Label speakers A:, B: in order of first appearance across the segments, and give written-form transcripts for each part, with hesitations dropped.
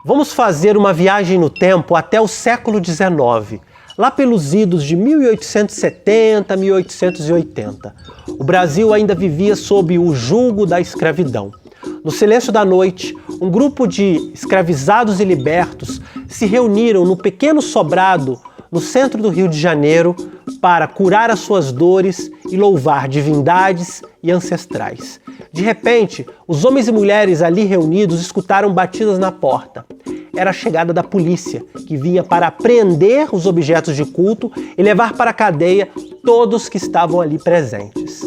A: Vamos fazer uma viagem no tempo até o século XIX, lá pelos idos de 1870, 1880. O Brasil ainda vivia sob o jugo da escravidão. No silêncio da noite, um grupo de escravizados e libertos se reuniram no pequeno sobrado no centro do Rio de Janeiro para curar as suas dores e louvar divindades e ancestrais. De repente, os homens e mulheres ali reunidos escutaram batidas na porta. Era a chegada da polícia, que vinha para apreender os objetos de culto e levar para a cadeia todos que estavam ali presentes.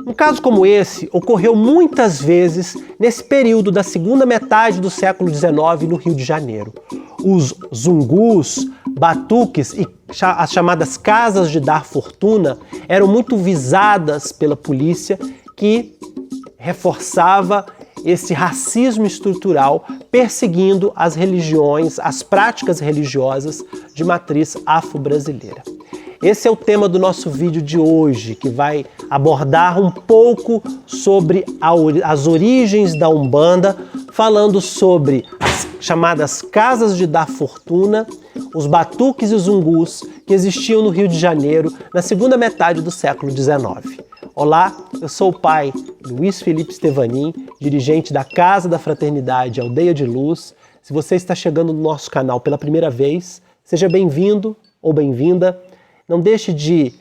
A: Um caso como esse ocorreu muitas vezes nesse período da segunda metade do século XIX no Rio de Janeiro. Os zungus, batuques e as chamadas casas de dar fortuna eram muito visadas pela polícia, que reforçava esse racismo estrutural, perseguindo as religiões, as práticas religiosas de matriz afro-brasileira. Esse é o tema do nosso vídeo de hoje, que vai abordar um pouco sobre as origens da Umbanda, falando sobre as chamadas casas de dar fortuna, os batuques e os zungus que existiam no Rio de Janeiro na segunda metade do século XIX. Olá, eu sou o pai Luiz Felipe Stevanin, dirigente da Casa da Fraternidade Aldeia de Luz. Se você está chegando no nosso canal pela primeira vez, seja bem-vindo ou bem-vinda. Não deixe de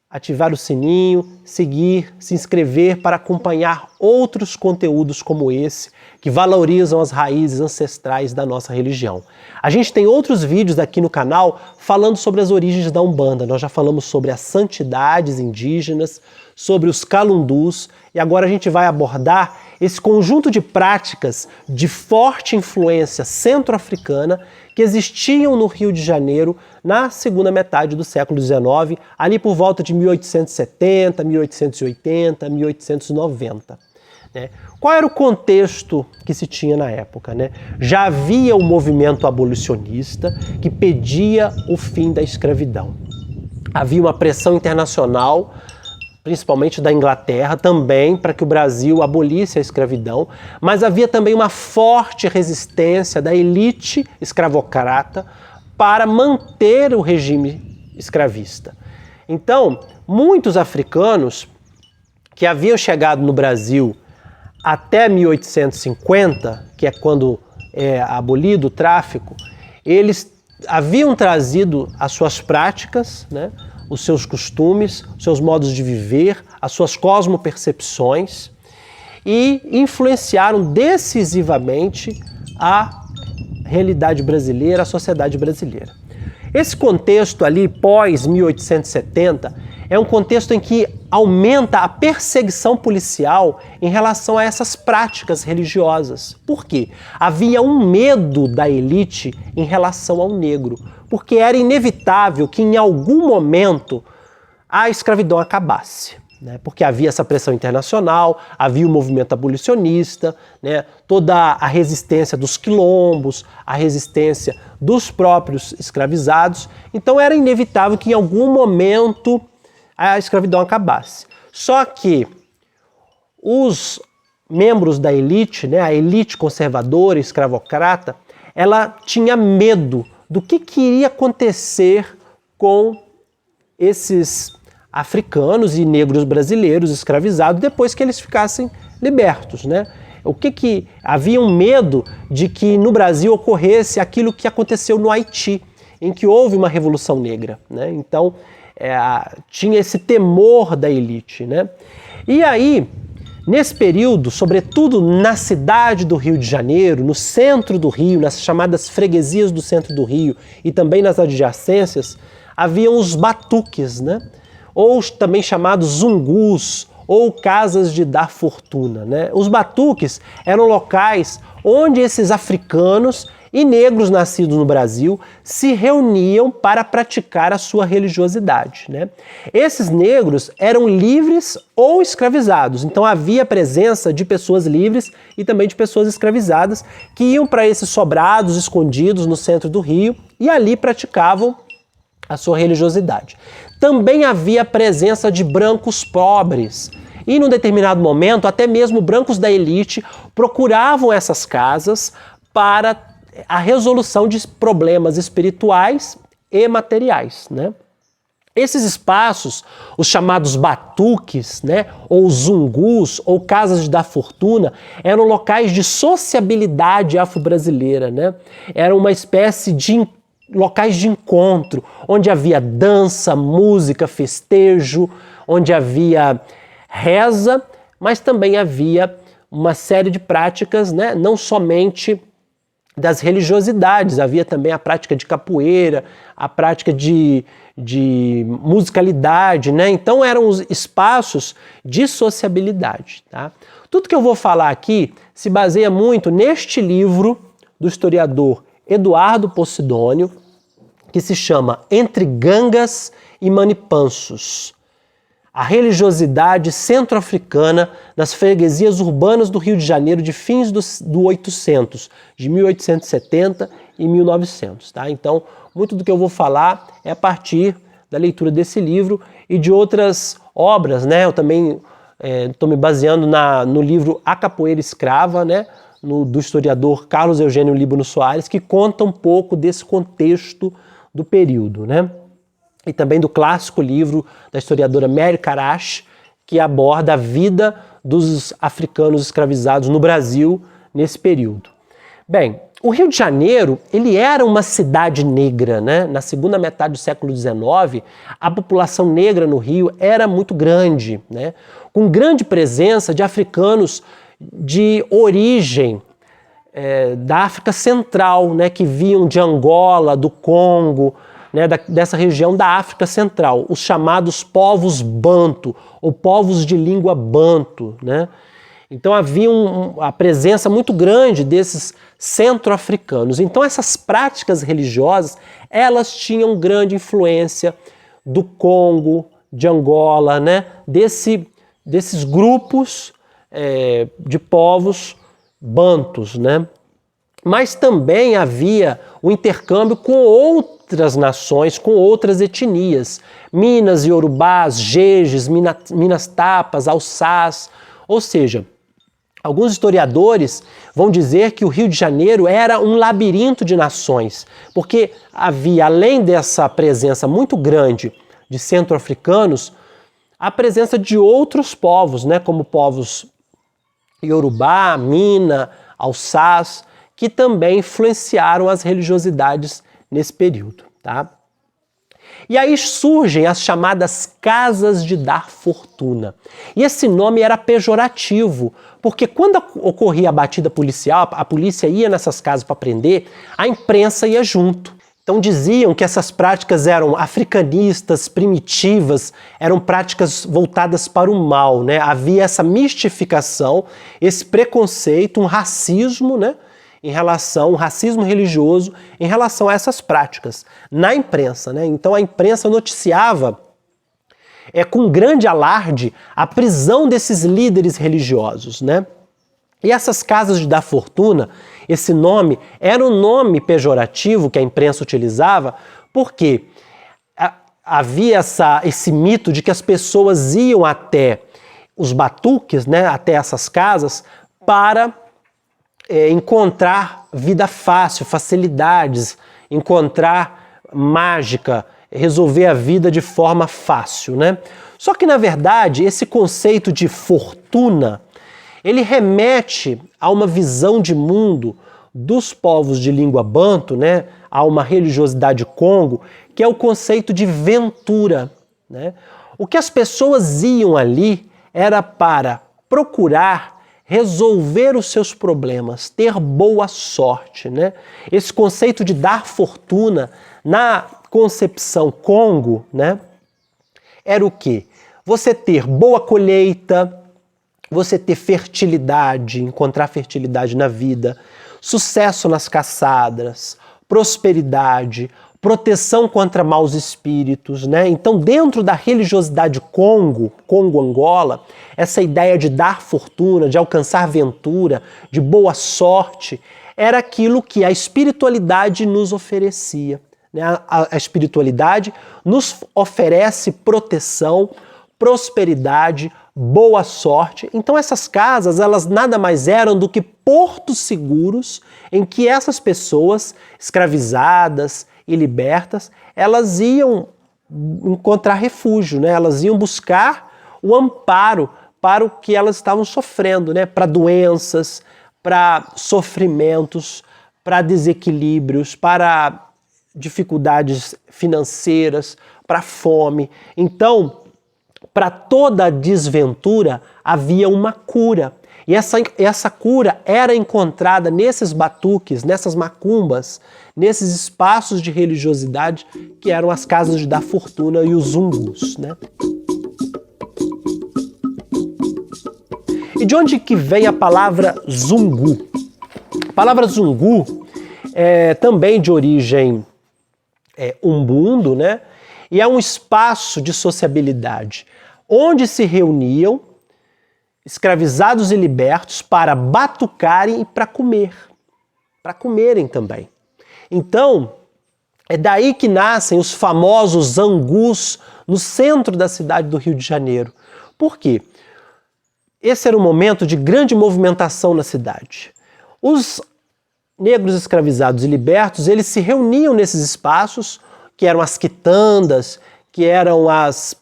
A: ativar o sininho, seguir, se inscrever para acompanhar outros conteúdos como esse, que valorizam as raízes ancestrais da nossa religião. A gente tem outros vídeos aqui no canal falando sobre as origens da Umbanda. Nós já falamos sobre as santidades indígenas, sobre os calundus, e agora a gente vai abordar esse conjunto de práticas de forte influência centro-africana que existiam no Rio de Janeiro na segunda metade do século XIX, ali por volta de 1870, 1880, 1890. Qual era o contexto que se tinha na época? Já havia o movimento abolicionista que pedia o fim da escravidão. Havia uma pressão internacional, principalmente da Inglaterra, também para que o Brasil abolisse a escravidão, mas havia também uma forte resistência da elite escravocrata para manter o regime escravista. Então, muitos africanos que haviam chegado no Brasil até 1850, que é quando é abolido o tráfico, eles haviam trazido as suas práticas, os seus costumes, os seus modos de viver, as suas cosmopercepções e influenciaram decisivamente a realidade brasileira, a sociedade brasileira. Esse contexto ali, pós 1870, é um contexto em que aumenta a perseguição policial em relação a essas práticas religiosas. Por quê? Havia um medo da elite em relação ao negro, porque era inevitável que em algum momento a escravidão acabasse. Porque havia essa pressão internacional, havia o movimento abolicionista, toda a resistência dos quilombos, a resistência dos próprios escravizados. Então era inevitável que em algum momento a escravidão acabasse. Só que os membros da elite, a elite conservadora, escravocrata, ela tinha medo do que iria acontecer com esses africanos e negros brasileiros escravizados depois que eles ficassem libertos. Havia um medo de que no Brasil ocorresse aquilo que aconteceu no Haiti, em que houve uma revolução negra. Então, tinha esse temor da elite. E aí, nesse período, sobretudo na cidade do Rio de Janeiro, no centro do Rio, nas chamadas freguesias do centro do Rio e também nas adjacências, haviam os batuques, ou também chamados zungus, ou casas de dar fortuna. Os batuques eram locais onde esses africanos e negros nascidos no Brasil se reuniam para praticar a sua religiosidade. Esses negros eram livres ou escravizados, então havia presença de pessoas livres e também de pessoas escravizadas que iam para esses sobrados escondidos no centro do Rio e ali praticavam a sua religiosidade. Também havia a presença de brancos pobres e, num determinado momento, até mesmo brancos da elite procuravam essas casas para a resolução de problemas espirituais e materiais, né? Esses espaços, os chamados batuques, né, ou zungus, ou casas da fortuna, eram locais de sociabilidade afro-brasileira, né? Era uma espécie de locais de encontro, onde havia dança, música, festejo, onde havia reza, mas também havia uma série de práticas, né, não somente das religiosidades, havia também a prática de capoeira, a prática de musicalidade, né? Então eram os espaços de sociabilidade, tá? Tudo que eu vou falar aqui se baseia muito neste livro do historiador Eduardo Posidônio, que se chama Entre Gangas e Manipansos, a religiosidade centro-africana nas freguesias urbanas do Rio de Janeiro de fins do 800, de 1870 e 1900. Tá? Então, muito do que eu vou falar é a partir da leitura desse livro e de outras obras, né? Eu também estou me baseando no livro A Capoeira Escrava, né? Do historiador Carlos Eugênio Líbano Soares, que conta um pouco desse contexto do período, né? E também do clássico livro da historiadora Mary Karash, que aborda a vida dos africanos escravizados no Brasil nesse período. Bem, o Rio de Janeiro, ele era uma cidade negra, né? Na segunda metade do século XIX, a população negra no Rio era muito grande, né? Com grande presença de africanos de origem da África Central, né? Que vinham de Angola, do Congo, né, dessa região da África Central, os chamados povos banto, ou povos de língua banto, né? Então havia a presença muito grande desses centro-africanos. Então essas práticas religiosas, elas tinham grande influência do Congo, de Angola, né? Desses grupos de povos bantos, né? Mas também havia o intercâmbio com outras nações, com outras etnias. Minas, Iorubás, Jejes, Minas Tapas, Alçás. Ou seja, alguns historiadores vão dizer que o Rio de Janeiro era um labirinto de nações, porque havia, além dessa presença muito grande de centro-africanos, a presença de outros povos, né, como povos Iorubá, Mina, Alçás, que também influenciaram as religiosidades nesse período. Tá? E aí surgem as chamadas casas de dar fortuna. E esse nome era pejorativo, porque quando ocorria a batida policial, a polícia ia nessas casas para prender, a imprensa ia junto. Então diziam que essas práticas eram africanistas, primitivas, eram práticas voltadas para o mal, né? Havia essa mistificação, esse preconceito, um racismo, né? Um racismo religioso em relação a essas práticas na imprensa, né? Então a imprensa noticiava com grande alarde a prisão desses líderes religiosos, né? E essas casas de dar fortuna, esse nome era um nome pejorativo que a imprensa utilizava porque havia esse mito de que as pessoas iam até os batuques, né, até essas casas, para encontrar vida fácil, facilidades, encontrar mágica, resolver a vida de forma fácil, né? Só que, na verdade, esse conceito de fortuna, ele remete a uma visão de mundo dos povos de língua banto, né? A uma religiosidade Congo, que é o conceito de ventura, né? O que as pessoas iam ali era para procurar resolver os seus problemas, ter boa sorte, né? Esse conceito de dar fortuna na concepção Congo, né? Era o quê? Você ter boa colheita, você ter fertilidade, encontrar fertilidade na vida, sucesso nas caçadas, prosperidade, proteção contra maus espíritos, né? Então, dentro da religiosidade Congo-Angola, essa ideia de dar fortuna, de alcançar ventura, de boa sorte, era aquilo que a espiritualidade nos oferecia, né? A espiritualidade nos oferece proteção, prosperidade, boa sorte. Então essas casas, elas nada mais eram do que portos seguros em que essas pessoas escravizadas e libertas, elas iam encontrar refúgio, né? Elas iam buscar o amparo para o que elas estavam sofrendo, né? Para doenças, para sofrimentos, para desequilíbrios, para dificuldades financeiras, para fome. Então, para toda desventura havia uma cura. E essa cura era encontrada nesses batuques, nessas macumbas, nesses espaços de religiosidade que eram as casas de dar fortuna e os zungus, né? E de onde que vem a palavra zungu? A palavra zungu é também de origem umbundo, né? E é um espaço de sociabilidade onde se reuniam escravizados e libertos para batucarem e para comerem também. Então, é daí que nascem os famosos angus no centro da cidade do Rio de Janeiro. Por quê? Esse era um momento de grande movimentação na cidade. Os negros escravizados e libertos, eles se reuniam nesses espaços, que eram as quitandas, que eram as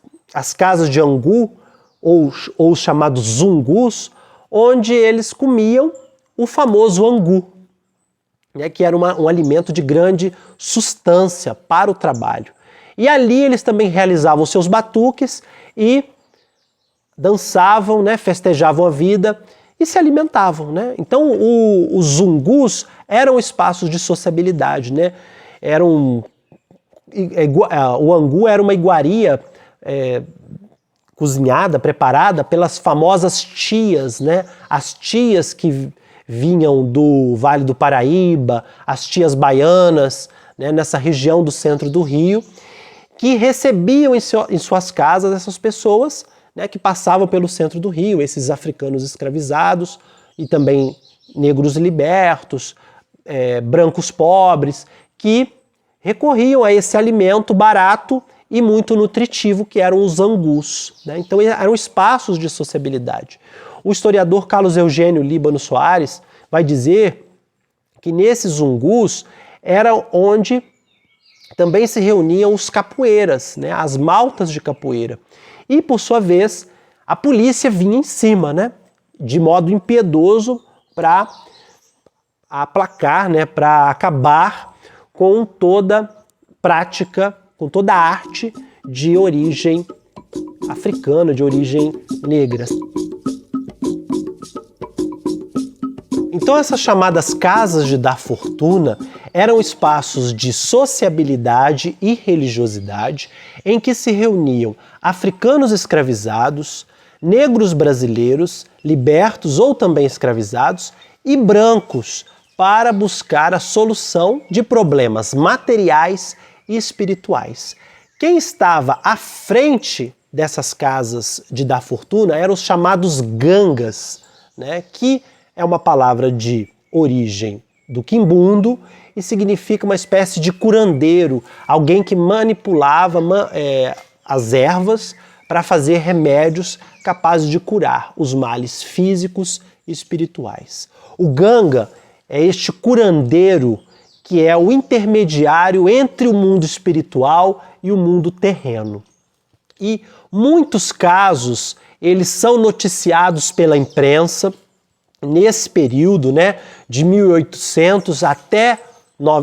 A: casas de angu, ou os chamados zungus, onde eles comiam o famoso angu, né, que era um alimento de grande sustância para o trabalho. E ali eles também realizavam seus batuques e dançavam, né, festejavam a vida e se alimentavam, né? Então os zungus eram espaços de sociabilidade, né? O angu era uma iguaria cozinhada, preparada pelas famosas tias, né? As tias que vinham do Vale do Paraíba, as tias baianas, né? Nessa região do centro do Rio, que recebiam em suas casas essas pessoas, né? Que passavam pelo centro do Rio, esses africanos escravizados e também negros libertos, brancos pobres, que recorriam a esse alimento barato e muito nutritivo que eram os angus, né? Então eram espaços de sociabilidade. O historiador Carlos Eugênio Líbano Soares vai dizer que nesses angus era onde também se reuniam os capoeiras, né? As maltas de capoeira. E, por sua vez, a polícia vinha em cima, né? De modo impiedoso para aplacar, né? Para acabar com toda prática, com toda a arte de origem africana, de origem negra. Então essas chamadas casas de dar fortuna eram espaços de sociabilidade e religiosidade em que se reuniam africanos escravizados, negros brasileiros, libertos ou também escravizados, e brancos para buscar a solução de problemas materiais e espirituais. Quem estava à frente dessas casas de dar fortuna eram os chamados gangas, né, que é uma palavra de origem do quimbundo e significa uma espécie de curandeiro, alguém que manipulava as ervas para fazer remédios capazes de curar os males físicos e espirituais. O ganga é este curandeiro que é o intermediário entre o mundo espiritual e o mundo terreno. E muitos casos, eles são noticiados pela imprensa nesse período, né, de 1800 até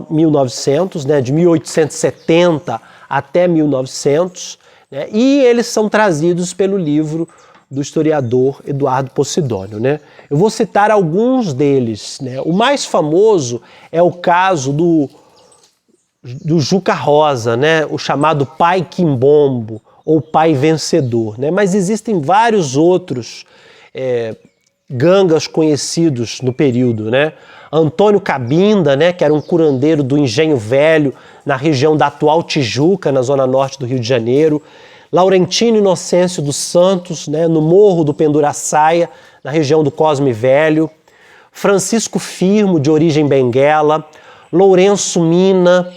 A: 1900, né, de 1870 até 1900, né, e eles são trazidos pelo livro do historiador Eduardo Posidônio, né? Eu vou citar alguns deles, né? O mais famoso é o caso do Juca Rosa, né? O chamado Pai Quimbombo ou Pai Vencedor, né? Mas existem vários outros gangas conhecidos no período, né? Antônio Cabinda, né? Que era um curandeiro do Engenho Velho na região da atual Tijuca, na zona norte do Rio de Janeiro. Laurentino Inocêncio dos Santos, né, no Morro do Penduraçaia, na região do Cosme Velho. Francisco Firmo, de origem benguela. Lourenço Mina.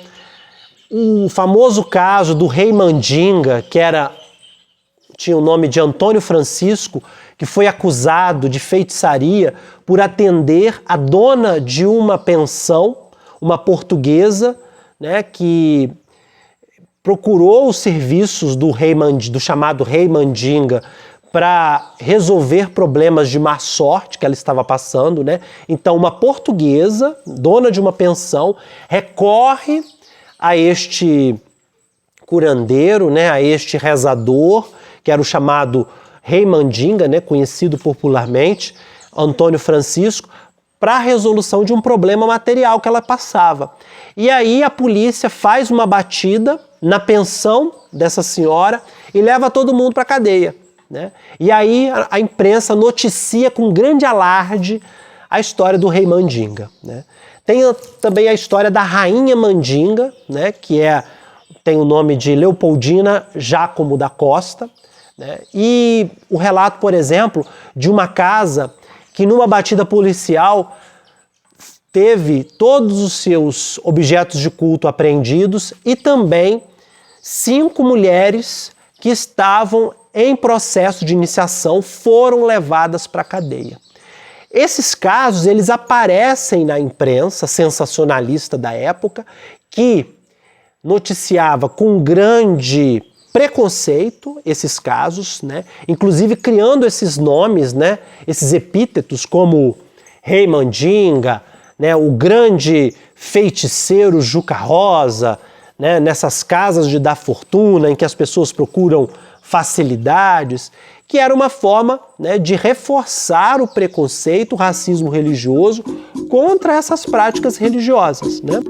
A: O famoso caso do Rei Mandinga, que era tinha o nome de Antônio Francisco, que foi acusado de feitiçaria por atender a dona de uma pensão, uma portuguesa, né, que procurou os serviços do chamado rei Mandinga para resolver problemas de má sorte que ela estava passando, né? Então, uma portuguesa, dona de uma pensão, recorre a este curandeiro, né, a este rezador, que era o chamado rei Mandinga, né, conhecido popularmente, Antônio Francisco, para a resolução de um problema material que ela passava. E aí a polícia faz uma batida na pensão dessa senhora e leva todo mundo para a cadeia, né? E aí a imprensa noticia com grande alarde a história do rei Mandinga, né? Tem também a história da rainha Mandinga, né, que tem o nome de Leopoldina Jácomo da Costa, né? E o relato, por exemplo, de uma casa que numa batida policial teve todos os seus objetos de culto apreendidos e também 5 mulheres que estavam em processo de iniciação foram levadas para a cadeia. Esses casos, eles aparecem na imprensa sensacionalista da época, que noticiava com grande preconceito esses casos, né? Inclusive criando esses nomes, né? Esses epítetos como Rei Mandinga, né? O grande feiticeiro Juca Rosa, né? Nessas casas de dar fortuna em que as pessoas procuram facilidades, que era uma forma, né, de reforçar o preconceito, o racismo religioso contra essas práticas religiosas, né?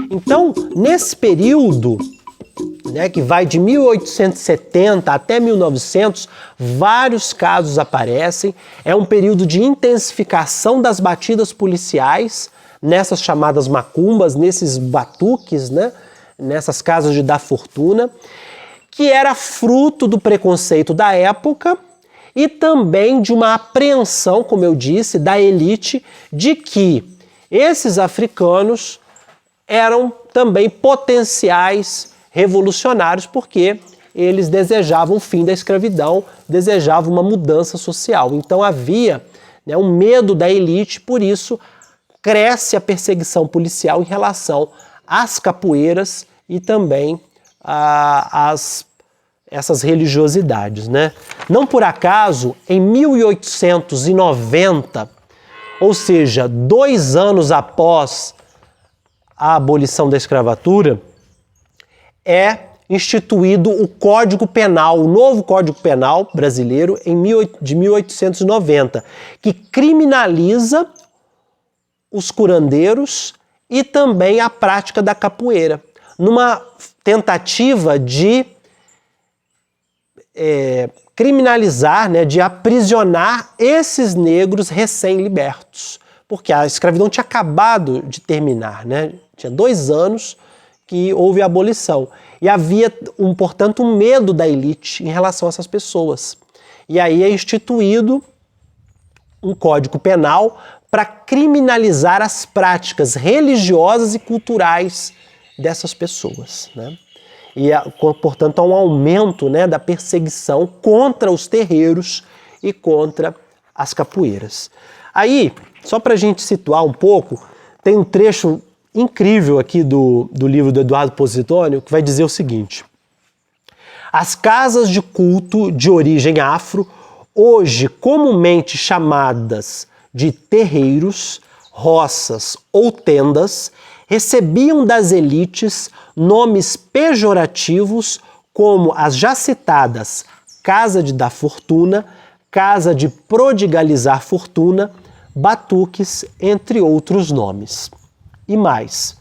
A: Então, nesse período, né, que vai de 1870 até 1900, vários casos aparecem. É um período de intensificação das batidas policiais nessas chamadas macumbas, nesses batuques, né, nessas casas de dar fortuna, que era fruto do preconceito da época e também de uma apreensão, como eu disse, da elite de que esses africanos eram também potenciais revolucionários, porque eles desejavam o fim da escravidão, desejavam uma mudança social. Então havia, né, um medo da elite, por isso cresce a perseguição policial em relação às capoeiras e também essas religiosidades, né? Não por acaso, em 1890, ou seja, 2 anos após a abolição da escravatura, é instituído o Código Penal, o novo Código Penal brasileiro de 1890, que criminaliza os curandeiros e também a prática da capoeira, numa tentativa de criminalizar, né, de aprisionar esses negros recém-libertos, porque a escravidão tinha acabado de terminar, né? Tinha 2 anos que houve a abolição. E havia, portanto, um medo da elite em relação a essas pessoas. E aí é instituído um Código Penal para criminalizar as práticas religiosas e culturais dessas pessoas, né? E, portanto, há um aumento, né, da perseguição contra os terreiros e contra as capoeiras. Aí, só para a gente situar um pouco, tem um trecho incrível aqui do livro do Eduardo Positônio que vai dizer o seguinte: as casas de culto de origem afro, hoje comumente chamadas de terreiros, roças ou tendas, recebiam das elites nomes pejorativos como as já citadas Casa de Dar Fortuna, Casa de Prodigalizar Fortuna, batuques, entre outros nomes. E mais,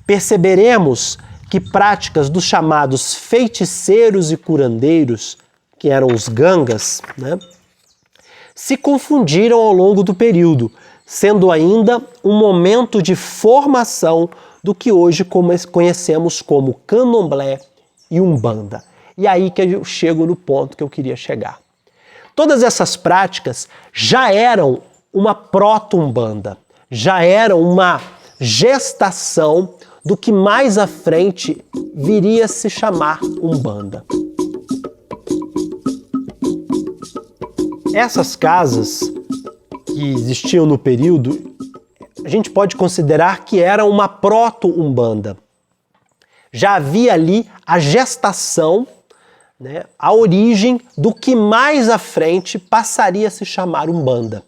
A: perceberemos que práticas dos chamados feiticeiros e curandeiros, que eram os gangas, né, se confundiram ao longo do período, sendo ainda um momento de formação do que hoje conhecemos como candomblé e umbanda. E aí que eu chego no ponto que eu queria chegar. Todas essas práticas já eram uma proto-umbanda, já eram uma gestação do que mais à frente viria a se chamar Umbanda. Essas casas que existiam no período, a gente pode considerar que era uma proto-Umbanda. Já havia ali a gestação, né, a origem do que mais à frente passaria a se chamar Umbanda.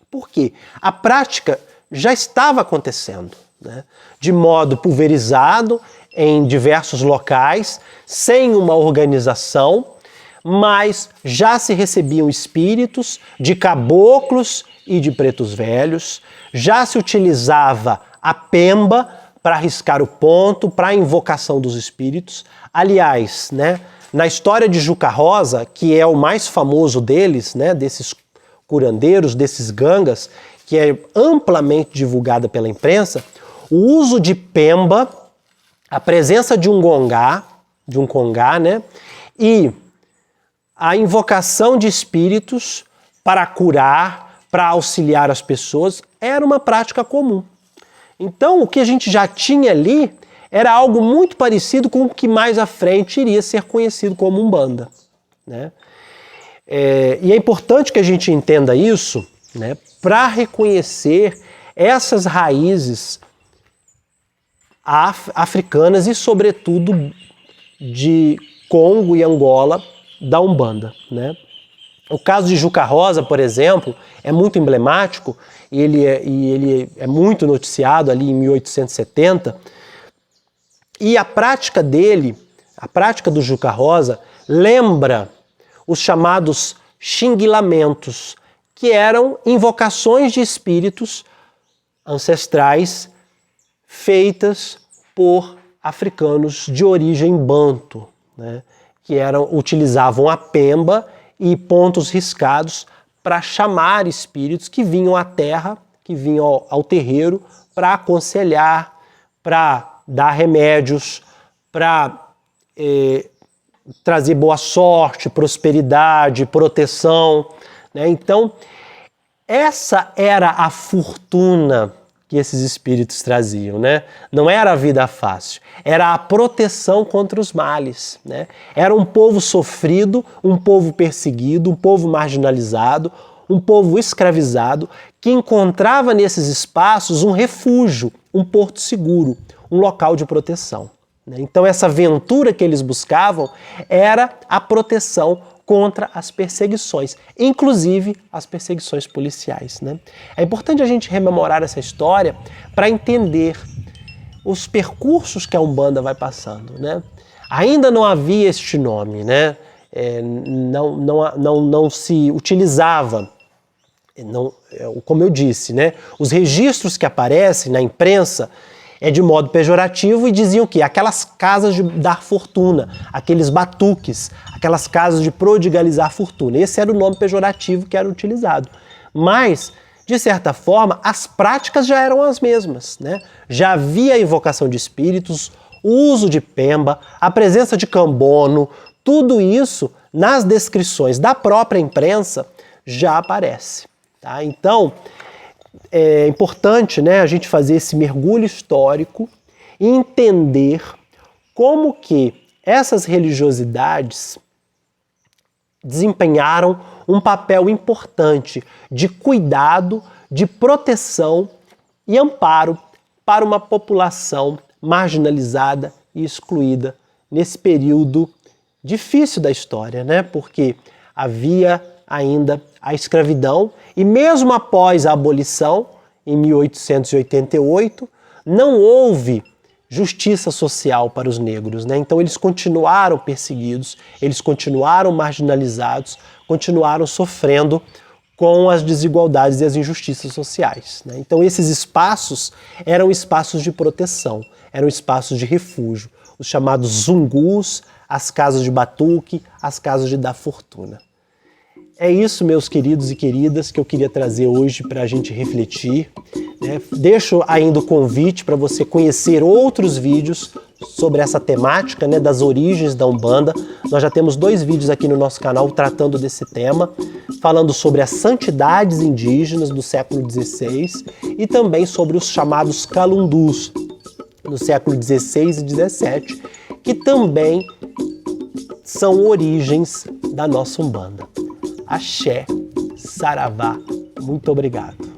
A: Por quê? A prática já estava acontecendo, né, de modo pulverizado em diversos locais, sem uma organização, mas já se recebiam espíritos de caboclos e de pretos velhos, já se utilizava a pemba para arriscar o ponto, para a invocação dos espíritos. Aliás, né, na história de Juca Rosa, que é o mais famoso deles, né, desses curandeiros, desses gangas, que é amplamente divulgada pela imprensa, o uso de pemba, a presença de um congá, né, e a invocação de espíritos para curar, para auxiliar as pessoas, era uma prática comum. Então, o que a gente já tinha ali era algo muito parecido com o que mais à frente iria ser conhecido como Umbanda, né? E é importante que a gente entenda isso, né, para reconhecer essas raízes africanas e, sobretudo, de Congo e Angola da Umbanda, né? O caso de Juca Rosa, por exemplo, é muito emblemático e ele é muito noticiado ali em 1870. E a prática dele, a prática do Juca Rosa, lembra os chamados xinguilamentos, que eram invocações de espíritos ancestrais feitas por africanos de origem banto, né, que utilizavam a pemba e pontos riscados para chamar espíritos que vinham à terra, que vinham ao terreiro para aconselhar, para dar remédios, para trazer boa sorte, prosperidade, proteção, né? Então, essa era a fortuna que esses espíritos traziam, né? Não era a vida fácil, era a proteção contra os males, né? Era um povo sofrido, um povo perseguido, um povo marginalizado, um povo escravizado, que encontrava nesses espaços um refúgio, um porto seguro, um local de proteção, né? Então essa aventura que eles buscavam era a proteção contra as perseguições, inclusive as perseguições policiais, né? É importante a gente rememorar essa história para entender os percursos que a Umbanda vai passando, né? Ainda não havia este nome, né? Não se utilizava, como eu disse, né? Os registros que aparecem na imprensa é de modo pejorativo e diziam que aquelas casas de dar fortuna, aqueles batuques, aquelas casas de prodigalizar fortuna. Esse era o nome pejorativo que era utilizado. Mas, de certa forma, as práticas já eram as mesmas, né? Já havia a invocação de espíritos, o uso de pemba, a presença de cambono, tudo isso nas descrições da própria imprensa já aparece, tá? Então, é importante, né, a gente fazer esse mergulho histórico e entender como que essas religiosidades desempenharam um papel importante de cuidado, de proteção e amparo para uma população marginalizada e excluída nesse período difícil da história, né? Porque havia ainda a escravidão e mesmo após a abolição, em 1888, não houve justiça social para os negros, né? Então eles continuaram perseguidos, eles continuaram marginalizados, continuaram sofrendo com as desigualdades e as injustiças sociais, né? Então esses espaços eram espaços de proteção, eram espaços de refúgio, os chamados zungus, as casas de batuque, as casas de dar fortuna. É isso, meus queridos e queridas, que eu queria trazer hoje para a gente refletir, né? Deixo ainda o convite para você conhecer outros vídeos sobre essa temática, né, das origens da Umbanda. Nós já temos 2 vídeos aqui no nosso canal tratando desse tema, falando sobre as santidades indígenas do século XVI e também sobre os chamados calundus, no século XVI e XVII, que também são origens da nossa Umbanda. Axé, Saravá, muito obrigado.